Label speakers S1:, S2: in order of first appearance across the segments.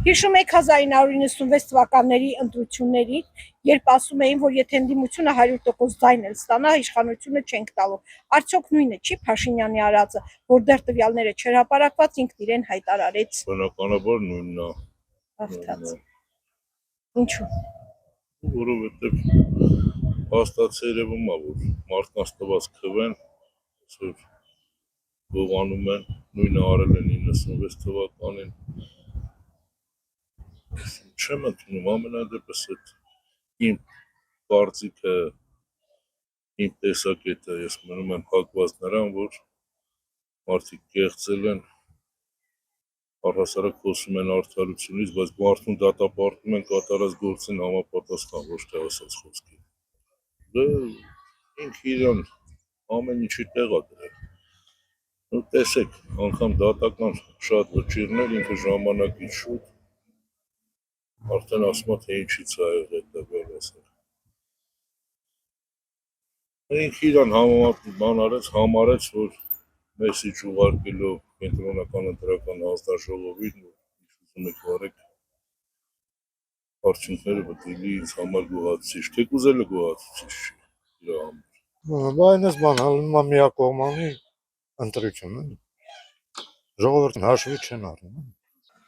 S1: Հիշում եք 1996 թվականների ընտրություններին, երբ ասում էին, որ եթե ընդդիմությունը 100% ձայն էլ ստանա, իշխանությունը չենք տալու։ Արդյոք նույնը չի Փաշինյանի արածը, որ դեռ տվյալները չէր հապարակված, ինքն իրեն հայտարարեց։
S2: Բնականաբար նույնն է։
S1: Հաղթած։ Ինչու՞։
S2: Որովհետև հաստատ երևում է, որ մարդկանց տված քվեն այսօր գողանում են, նույնը արել են 96 թվականին։ Չեմ ընդունում, ամենադեպս այդ իմ կարծիքը, իմ տեսակետը, ես մնում եմ հակված նրան, որ մարդիկ կեղծել են, առհասարակ խոսում են արդարությունից, բայց մարդուն դատապարտում են կատարած գործին համապատասխան, ոչ թե ասած խոսքի։ Դե ինքը իրան ամեն ինչի տեղ է դրել։ Ну տեսեք, անգամ դատական շատ վճիռներ ինքը ժամանակից շուտ արդեն ասում է, թե ինչից է եղել տվյալ ասել։ Ինքը իրան համարեց, որ մեսիջ ուղարկելով կենտրոնական ընտրական հանձնաժողովին, ինչ ուզում եք վարեք, արդյունքները պետք է լինի ինձ համար գոհացուցիչ, թեկուզ էլ գոհացուցիչ չի իր համար։
S3: Բա այնպես բան հալնում է միակողմանի ընտրություն, ժողովրդին հաշվի չեն առնում։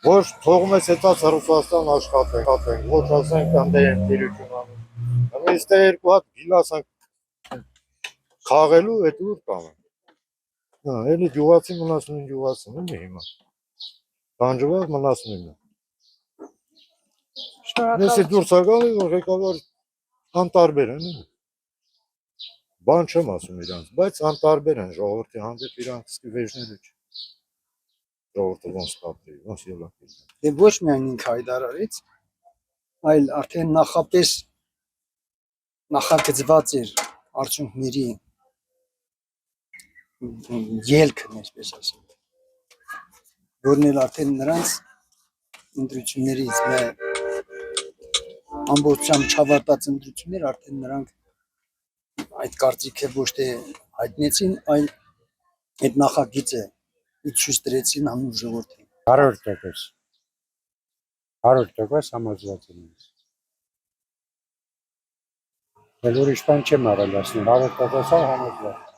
S3: Ոչ թողում ես հետած Ռուսաստան աշխատենք, ոչ ասենք անդե են տիրություն անում։ Նույնիսկ երկու հատ գիլասանք խաղելու այդ ուր կանում։ Հա, էլի գյուղացի մնաց նույն գյուղացին, էլի հիմա։ Բանջվող մնաց նույնը։ Ես դուրս եկալ որ ղեկավար անտարբեր են, բան չեմ ասում իրանց, բայց անտարբեր են ժողովրդի հանդեպ իրանց վեժները չի։ Ժողովուրդը ոնց կապրի, ոնց ելակի։
S4: Դե ոչ միայն ինքը հայտարարեց, այլ արդեն նախապես նախագծված էր արդյունքների ելքն, այսպես ասեմ, որն էլ արդեն նրանց ընտրություններից ամբողջությամբ չավարտած ընտրություններ արդեն նրանք այդ կարծիքը ոչ թե հայտնեցին, այլ այդ նախագիծը ցույց դրեցին անուն ժողովրդին։
S5: 100%։ 100% համոզված եմ։ Էլ ուրիշ բան չեմ արել ասել, 100% համոզված։